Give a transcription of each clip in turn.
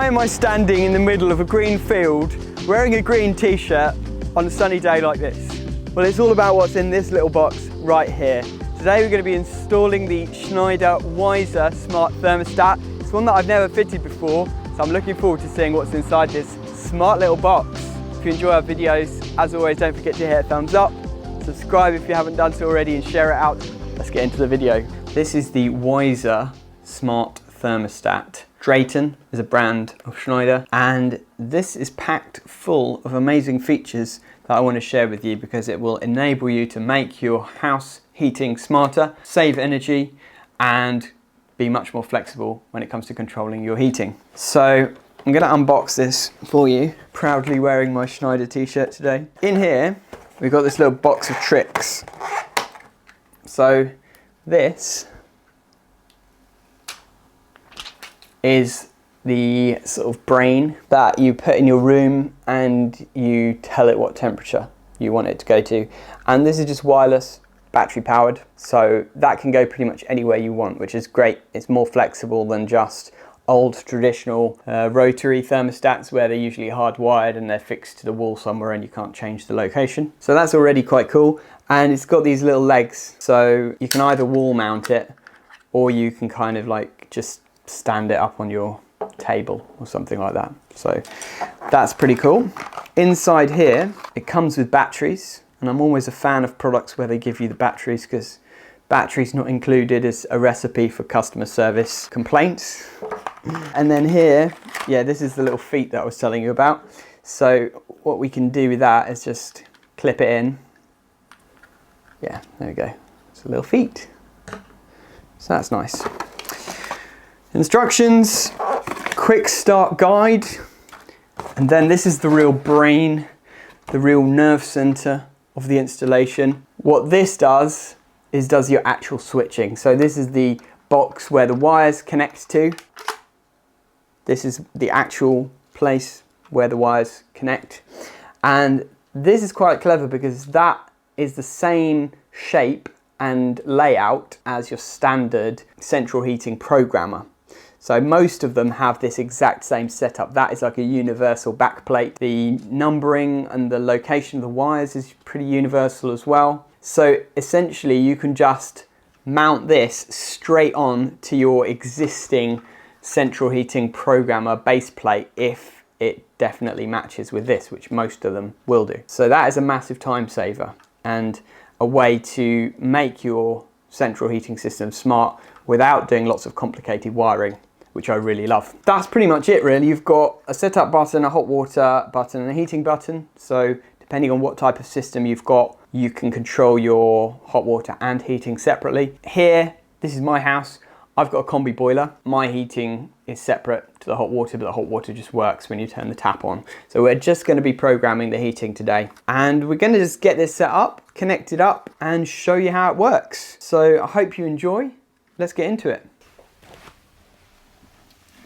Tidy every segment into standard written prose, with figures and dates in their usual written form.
am I standing in the middle of a green field wearing a green t-shirt on a sunny day like this? Well, it's all about what's in this little box right here. Today we're going to be installing the Schneider Wiser Smart Thermostat. It's one that I've never fitted before, so I'm looking forward to seeing what's inside this smart little box. If you enjoy our videos, as always, don't forget to hit a thumbs up, subscribe if you haven't done so already, and share it out. Let's get into the video. This is the Wiser Smart Thermostat. Drayton is a brand of Schneider, and this is packed full of amazing features that I want to share with you because it will enable you to make your house heating smarter, save energy, and be much more flexible when it comes to controlling your heating. So I'm going to unbox this for you, proudly wearing my Schneider t-shirt today. In here we've got this little box of tricks. So this is the sort of brain that you put in your room and you tell it what temperature you want it to go to. And this is just wireless, battery powered, so that can go pretty much anywhere you want, which is great. It's more flexible than just old traditional rotary thermostats where they're usually hardwired and they're fixed to the wall somewhere and you can't change the location. So that's already quite cool. And it's got these little legs, so you can either wall mount it or you can kind of like just stand it up on your table or something like that. So that's pretty cool. Inside here it comes with batteries, and I'm always a fan of products where they give you the batteries because batteries not included is a recipe for customer service complaints. And then here, yeah, this is the little feet that I was telling you about. So what we can do with that is just clip it in. Yeah, there we go. It's a little feet. So that's nice. Instructions, quick start guide, and then this is the real brain, the real nerve center of the installation. What this does is does your actual switching. So this is the box where the wires connect to. This is the actual place where the wires connect. And this is quite clever because that is the same shape and layout as your standard central heating programmer. So most of them have this exact same setup. That is like a universal backplate. The numbering and the location of the wires is pretty universal as well. So essentially you can just mount this straight on to your existing central heating programmer base plate if it definitely matches with this, which most of them will do. So that is a massive time saver and a way to make your central heating system smart without doing lots of complicated wiring, which I really love. That's pretty much it really. You've got a setup button, a hot water button, and a heating button. So depending on what type of system you've got, you can control your hot water and heating separately. Here, this is my house. I've got a combi boiler. My heating is separate to the hot water, but the hot water just works when you turn the tap on. So we're just going to be programming the heating today. And we're going to just get this set up, connect it up, and show you how it works. So I hope you enjoy. Let's get into it.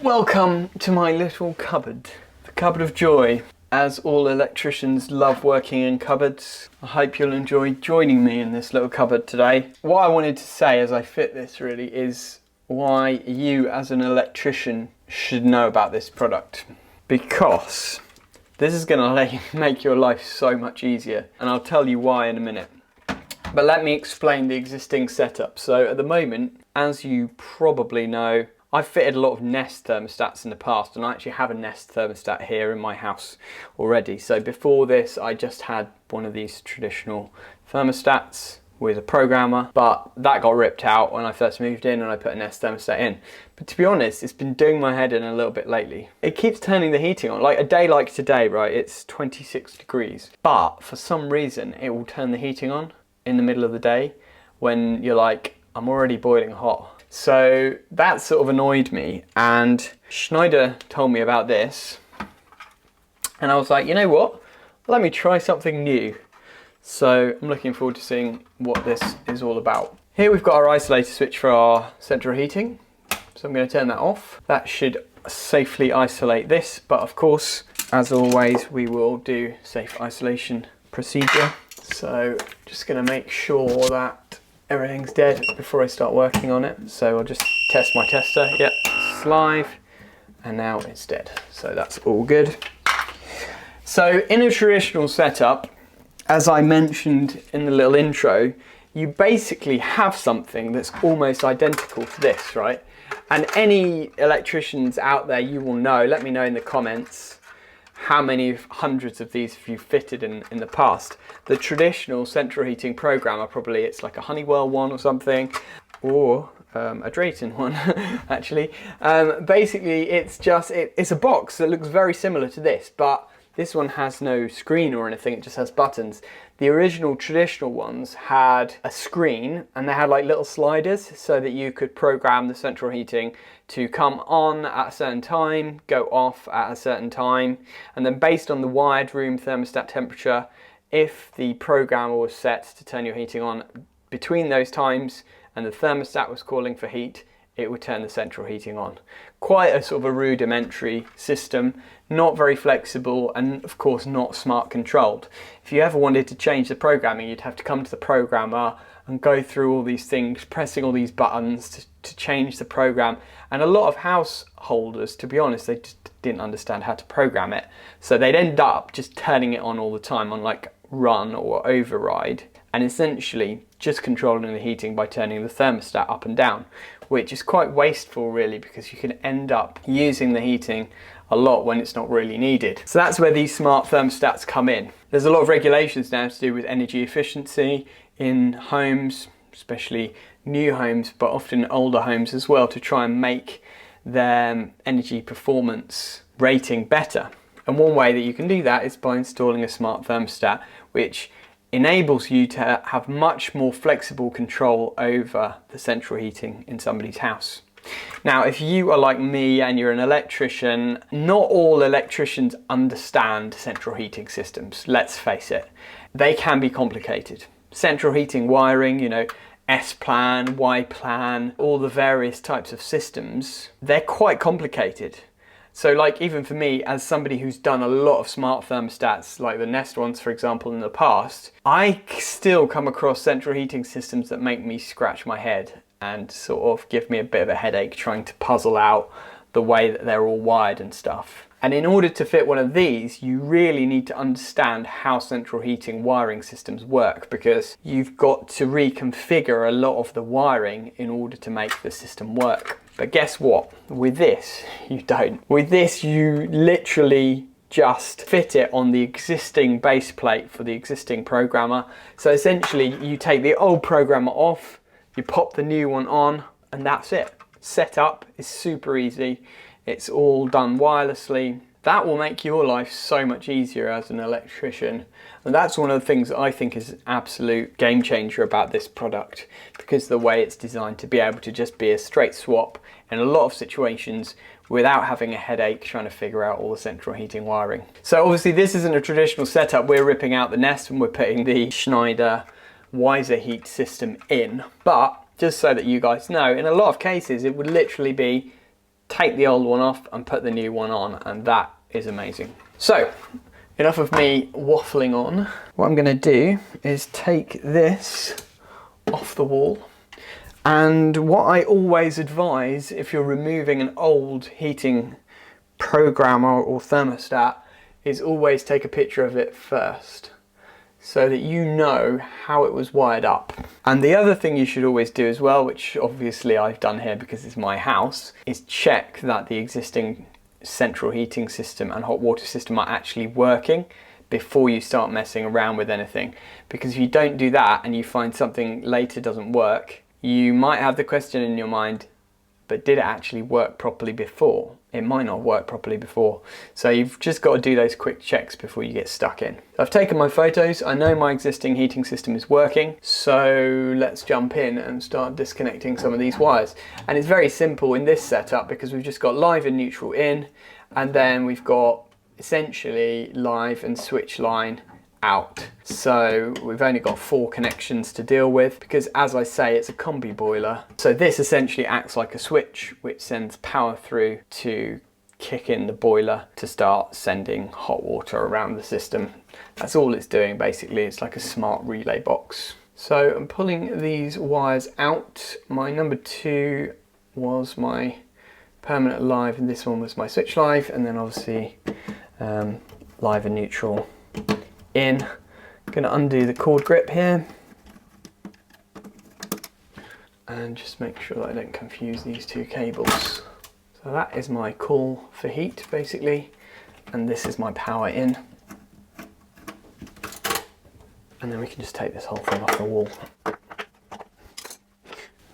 Welcome to my little cupboard, the cupboard of joy. As all electricians love working in cupboards, I hope you'll enjoy joining me in this little cupboard today. What I wanted to say as I fit this really is why you as an electrician should know about this product. Because this is going to make your life so much easier, and I'll tell you why in a minute. But let me explain the existing setup. So at the moment, as you probably know, I've fitted a lot of Nest thermostats in the past, and I actually have a Nest thermostat here in my house already. So before this, I just had one of these traditional thermostats with a programmer, but that got ripped out when I first moved in and I put a Nest thermostat in. But to be honest, it's been doing my head in a little bit lately. It keeps turning the heating on. Like a day like today, right, it's 26 degrees. But for some reason, it will turn the heating on in the middle of the day when you're like, I'm already boiling hot. So that sort of annoyed me, and Schneider told me about this and I was like, you know what, let me try something new. So I'm looking forward to seeing what this is all about. Here we've got our isolator switch for our central heating, so I'm going to turn that off. That should safely isolate this, but of course, as always, we will do safe isolation procedure. So just going to make sure that everything's dead before I start working on it. So I'll just test my tester. Yep, it's live. and now it's dead. So that's all good. So in a traditional setup, as I mentioned in the little intro, you basically have something that's almost identical to this, right? And any electricians out there, you will know, let me know in the comments, how many hundreds of these have you fitted in the past. The traditional central heating programmer, probably it's like a Honeywell one or something, or a Drayton one actually. Basically it's just, it's a box that looks very similar to this, but this one has no screen or anything, it just has buttons. The original traditional ones had a screen and they had like little sliders so that you could program the central heating to come on at a certain time, go off at a certain time, and then based on the wired room thermostat temperature, if the programmer was set to turn your heating on between those times and the thermostat was calling for heat, it would turn the central heating on. Quite a sort of a rudimentary system, not very flexible, and of course not smart controlled. If you ever wanted to change the programming, you'd have to come to the programmer and go through all these things, pressing all these buttons to change the program. And a lot of householders, to be honest, they just didn't understand how to program it. So they'd end up just turning it on all the time on like run or override, and essentially just controlling the heating by turning the thermostat up and down, which is quite wasteful really, because you can end up using the heating a lot when it's not really needed. So that's where these smart thermostats come in. There's a lot of regulations now to do with energy efficiency in homes, especially new homes, but often older homes as well, to try and make their energy performance rating better. And one way that you can do that is by installing a smart thermostat, which enables you to have much more flexible control over the central heating in somebody's house. Now, if you are like me and you're an electrician, not all electricians understand central heating systems, let's face it. They can be complicated. Central heating wiring, you know, S-plan, Y-plan, all the various types of systems, they're quite complicated. So like even for me, as somebody who's done a lot of smart thermostats, like the Nest ones, for example, in the past, I still come across central heating systems that make me scratch my head and sort of give me a bit of a headache trying to puzzle out the way that they're all wired and stuff. And in order to fit one of these, you really need to understand how central heating wiring systems work, because you've got to reconfigure a lot of the wiring in order to make the system work. But guess what? With this, you don't. With this, you literally just fit it on the existing base plate for the existing programmer. So essentially, you take the old programmer off, you pop the new one on, and that's it. Setup is super easy. It's all done wirelessly. That will make your life so much easier as an electrician. And that's one of the things that I think is an absolute game changer about this product, because the way it's designed to be able to just be a straight swap in a lot of situations without having a headache trying to figure out all the central heating wiring. So obviously this isn't a traditional setup. We're ripping out the Nest and we're putting the Schneider Wiser heat system in. But just so that you guys know, in a lot of cases it would literally be take the old one off and put the new one on, and that is amazing. So enough of me waffling on. What I'm going to do is take this off the wall, and what I always advise if you're removing an old heating programmer or thermostat is always take a picture of it first, so that you know how it was wired up. And the other thing you should always do as well, which obviously I've done here because it's my house, is check that the existing central heating system and hot water system are actually working before you start messing around with anything. Because if you don't do that and you find something later doesn't work, you might have the question in your mind, but did it actually work properly before? It might not work properly before. So you've just got to do those quick checks before you get stuck in. I've taken my photos. I know my existing heating system is working. So let's jump in and start disconnecting some of these wires. And it's very simple in this setup because we've just got live and neutral in, and then we've got essentially live and switch line out. So we've only got 4 connections to deal with because, as I say, it's a combi boiler. So this essentially acts like a switch which sends power through to kick in the boiler to start sending hot water around the system. That's all it's doing basically. It's like a smart relay box. So I'm pulling these wires out. My number 2 was my permanent live, and this one was my switch live, and then obviously live and neutral in. I'm going to undo the cord grip here and just make sure that I don't confuse these two cables. So that is my cool for heat basically, and this is my power in. And then we can just take this whole thing off the wall. I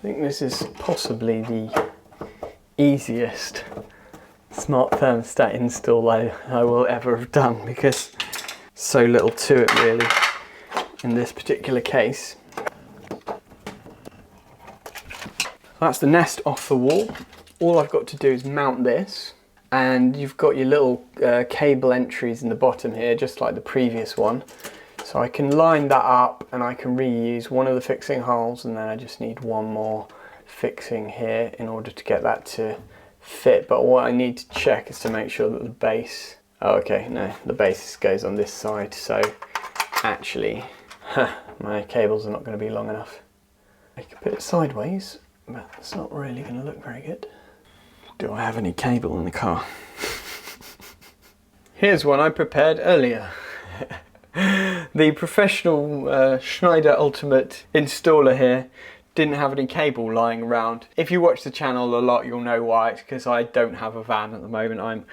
think this is possibly the easiest smart thermostat install I will ever have done, because so little to it really in this particular case. That's the Nest off the wall. All I've got to do is mount this, and you've got your little cable entries in the bottom here, just like the previous one. So I can line that up and I can reuse one of the fixing holes, and then I just need one more fixing here in order to get that to fit. But what I need to check is to make sure that the base, oh okay, no, the base goes on this side, so actually my cables are not going to be long enough. I can put it sideways, but it's not really going to look very good. Do I have any cable in the car? Here's one I prepared earlier. The professional Schneider Ultimate installer here didn't have any cable lying around. If you watch the channel a lot, you'll know why. It's because I don't have a van at the moment. I'm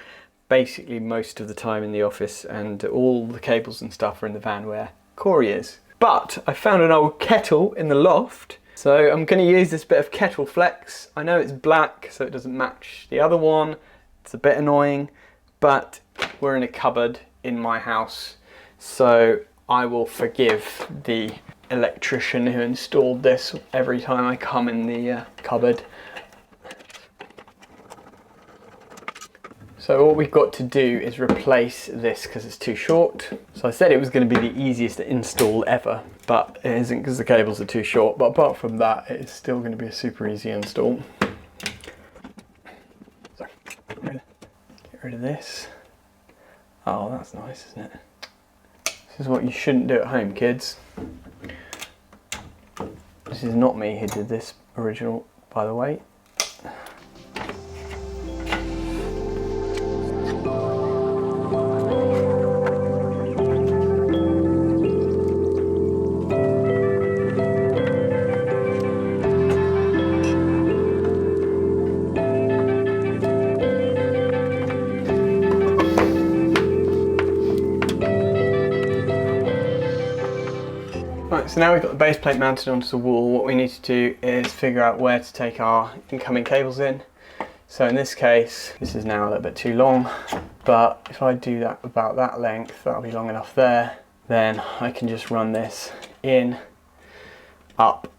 basically most of the time in the office, and all the cables and stuff are in the van where Corey is. But I found an old kettle in the loft, so I'm going to use this bit of kettle flex. I know it's black, so it doesn't match the other one. It's a bit annoying, but we're in a cupboard in my house, so I will forgive the electrician who installed this every time I come in the cupboard. So what we've got to do is replace this because it's too short. So I said it was going to be the easiest install ever, but it isn't because the cables are too short. But apart from that, it is still going to be a super easy install. So get rid of this. Oh, that's nice, isn't it? This is what you shouldn't do at home, kids. This is not me who did this original, by the way. Right, so now we've got the base plate mounted onto the wall, what we need to do is figure out where to take our incoming cables in. So in this case, this is now a little bit too long, but if I do that about that length, that'll be long enough there, then I can just run this in, up,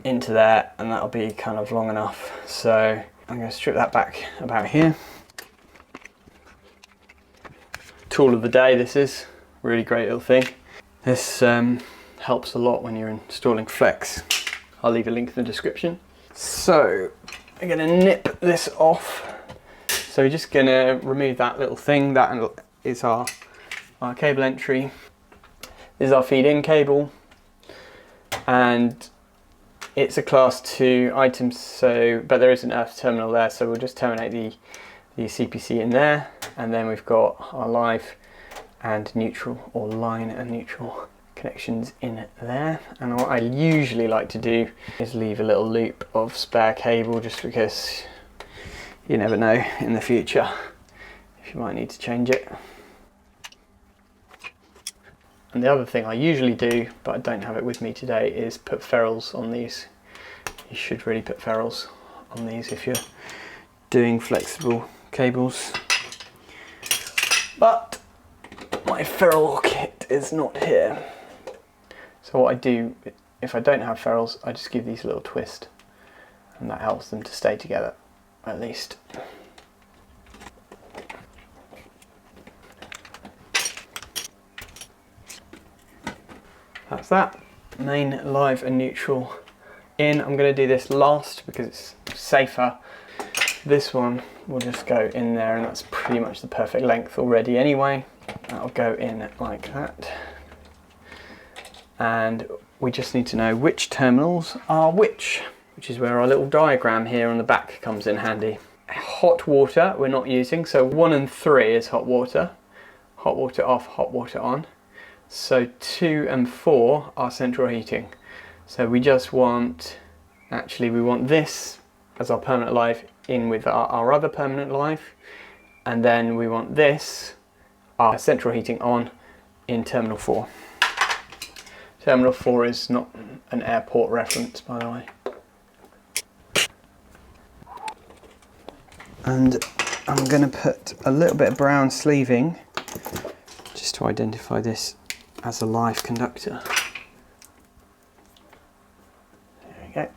into there, and that'll be kind of long enough. So I'm going to strip that back about here. Tool of the day, this is. Really great little thing. This helps a lot when you're installing flex. I'll leave a link in the description. So I'm going to nip this off. So we're just going to remove that little thing. That is our cable entry. This is our feed-in cable, and it's a class 2 item, so but there is an earth terminal there, so we'll just terminate the CPC in there, and then we've got our live and neutral, or line and neutral connections in there. And what I usually like to do is leave a little loop of spare cable, just because you never know in the future if you might need to change it. And the other thing I usually do, but I don't have it with me today, is put ferrules on these. You should really put ferrules on these if you're doing flexible cables. But my ferrule kit is not here. So what I do, if I don't have ferrules, I just give these a little twist, and that helps them to stay together, at least. That's that. Main, live and neutral in. I'm going to do this last because it's safer. This one will just go in there, and that's pretty much the perfect length already anyway. That'll go in like that. And we just need to know which terminals are which is where our little diagram here on the back comes in handy. hot water we're not using, so 1 and 3 is hot water off, hot water on. So 2 and 4 are central heating. So we just want, actually we want this as our permanent live in with our other permanent live, and then we want this, our central heating on, in terminal 4. Terminal 4 is not an airport reference, by the way. And I'm going to put a little bit of brown sleeving just to identify this as a live conductor. There we go.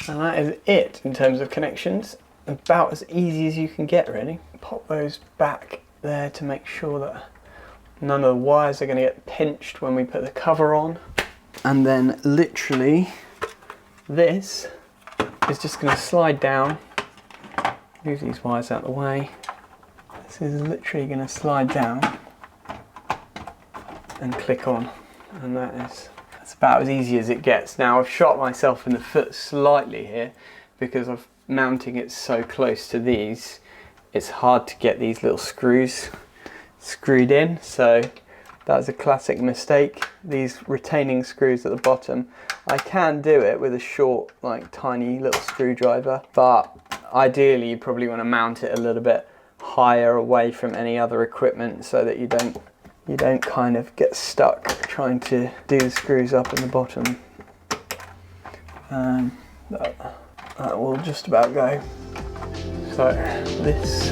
And that is it in terms of connections. About as easy as you can get, really. Pop those back there to make sure that none of the wires are going to get pinched when we put the cover on. And then literally this is just going to slide down. Move these wires out of the way. This is literally going to slide down and click on, and that's about as easy as it gets. Now I've shot myself in the foot slightly here because I'm mounting it so close to these. It's hard to get these little screws screwed in, so that's a classic mistake. These retaining screws at the bottom, I can do it with a short, like tiny little screwdriver, but ideally you probably want to mount it a little bit higher away from any other equipment so that you don't kind of get stuck trying to do the screws up in the bottom. That will just about go. So this.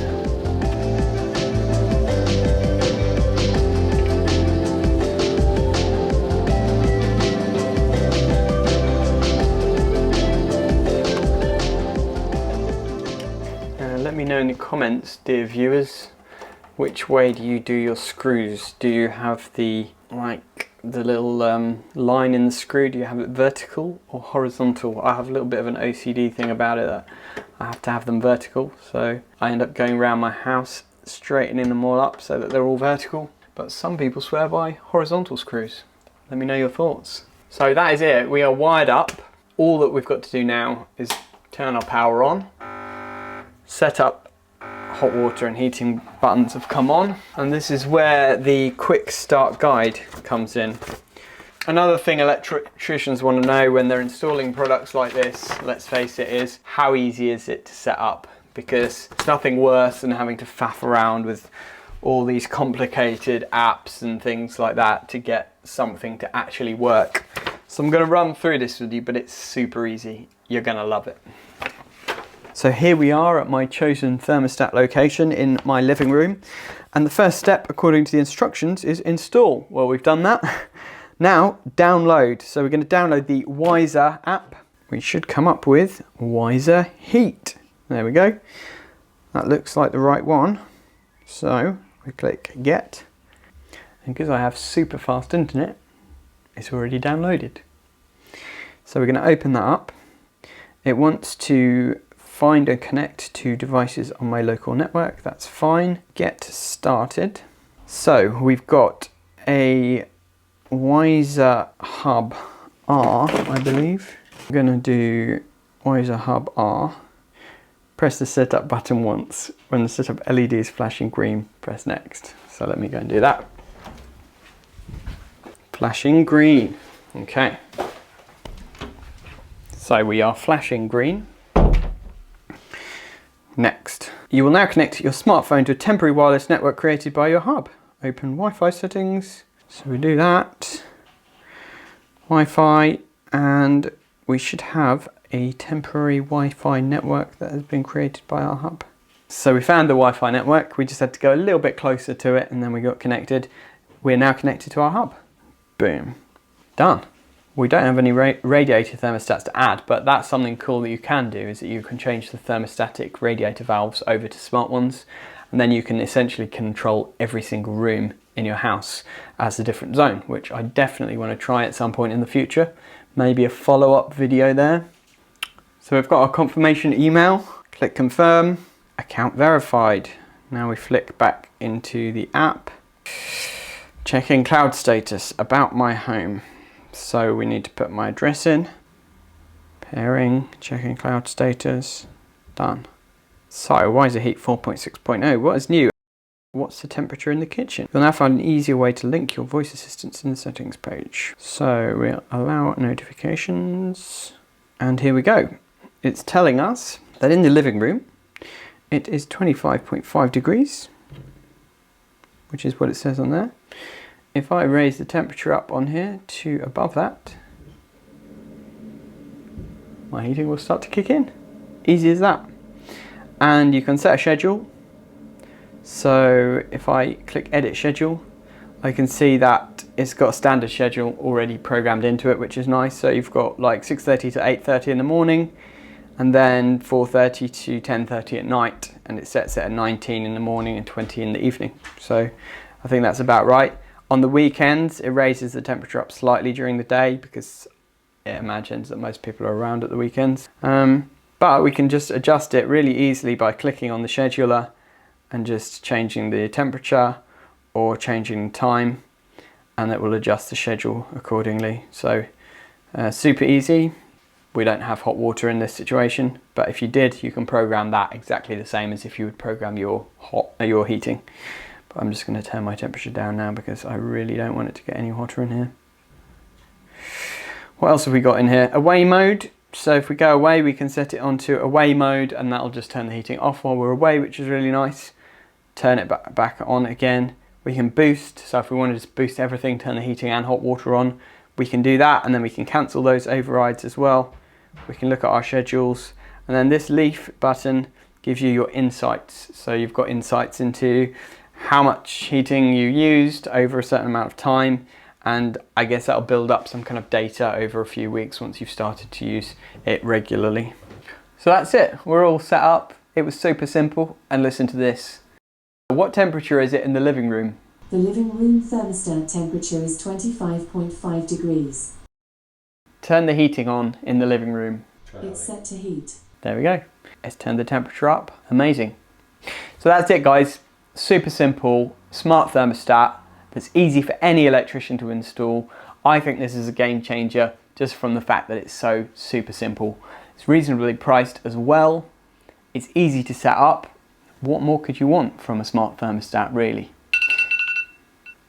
Let me know in the comments, dear viewers, which way do you do your screws? Do you have the little line in the screw? Do you have it vertical or horizontal? I have a little bit of an OCD thing about it that I have to have them vertical, so I end up going around my house straightening them all up so that they're all vertical. But some people swear by horizontal screws. Let me know your thoughts. So that is it. We are wired up. All that we've got to do now is turn our power on. Set up hot water and heating buttons have come on, and this is where the quick start guide comes in. Another thing electricians want to know when they're installing products like this, let's face it, is how easy is it to set up, because it's nothing worse than having to faff around with all these complicated apps and things like that to get something to actually work. So I'm going to run through this with you, but it's super easy. You're going to love it. So here we are at my chosen thermostat location in my living room, and the first step according to the instructions is install. Well, we've done that. Now download. So we're going to download the Wiser app. We should come up with Wiser Heat. There we go. That looks like the right one. So we click get, and because I have super fast internet, it's already downloaded. So we're going to open that up. It wants to find and connect to devices on my local network. That's fine. Get started. So we've got a Wiser Hub R, I believe. I'm going to do Wiser Hub R. Press the setup button once. When the setup LED is flashing green, press next. So let me go and do that. Flashing green. Okay. So we are flashing green. Next, you will now connect your smartphone to a temporary wireless network created by your hub. Open Wi-Fi settings. So we do that. Wi-Fi, and we should have a temporary Wi-Fi network that has been created by our hub. So we found the Wi-Fi network. We just had to go a little bit closer to it, and then we got connected. We're now connected to our hub. Boom. Done. We don't have any radiator thermostats to add, but that's something cool that you can do, is that you can change the thermostatic radiator valves over to smart ones, and then you can essentially control every single room in your house as a different zone, which I definitely want to try at some point in the future. Maybe a follow-up video there. So we've got our confirmation email. Click confirm. Account verified. Now we flick back into the app. Checking cloud status, about my home. So we need to put my address in. Pairing, checking cloud status, done. So, Wiser Heat 4.6.0, what is new? What's the temperature in the kitchen? You'll now find an easier way to link your voice assistants in the settings page. So we'll allow notifications, and here we go. It's telling us that in the living room, it is 25.5 degrees, which is what it says on there. If I raise the temperature up on here to above that, my heating will start to kick in. Easy as that. And you can set a schedule. So if I click edit schedule, I can see that it's got a standard schedule already programmed into it, which is nice. So you've got like 6:30 to 8:30 in the morning, and then 4:30 to 10:30 at night, and it sets it at 19 in the morning and 20 in the evening. So I think that's about right. On the weekends, it raises the temperature up slightly during the day because it imagines that most people are around at the weekends. But we can just adjust it really easily by clicking on the scheduler and just changing the temperature or changing time, and it will adjust the schedule accordingly. So super easy. We don't have hot water in this situation, but if you did, you can program that exactly the same as if you would program your heating. But I'm just going to turn my temperature down now because I really don't want it to get any hotter in here. What else have we got in here? Away mode. So if we go away, we can set it onto away mode, and that'll just turn the heating off while we're away, which is really nice. Turn it back on again. We can boost, so if we wanted to boost everything, turn the heating and hot water on, we can do that, and then we can cancel those overrides as well. We can look at our schedules, and then this leaf button gives you your insights. So you've got insights into how much heating you used over a certain amount of time, and I guess that'll build up some kind of data over a few weeks once you've started to use it regularly. So that's it, we're all set up. It was super simple, and listen to this. What temperature is it in the living room? The living room thermostat temperature is 25.5 degrees. Turn the heating on in the living room. It's set to heat. There we go. Let's turn the temperature up. Amazing. So that's it, guys. Super simple, smart thermostat that's easy for any electrician to install. I think this is a game changer just from the fact that it's so super simple. It's reasonably priced as well. It's easy to set up. What more could you want from a smart thermostat, really?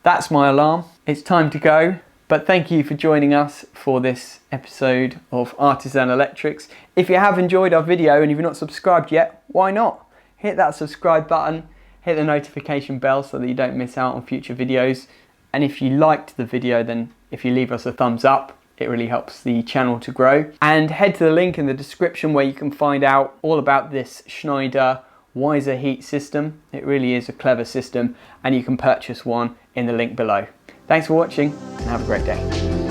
That's my alarm. It's time to go. But thank you for joining us for this episode of Artisan Electrics. If you have enjoyed our video and you've not subscribed yet, why not? Hit that subscribe button, hit the notification bell so that you don't miss out on future videos. And if you liked the video, then if you leave us a thumbs up, it really helps the channel to grow. And head to the link in the description where you can find out all about this Schneider Wiser heat system. It really is a clever system, and you can purchase one in the link below. Thanks for watching and have a great day.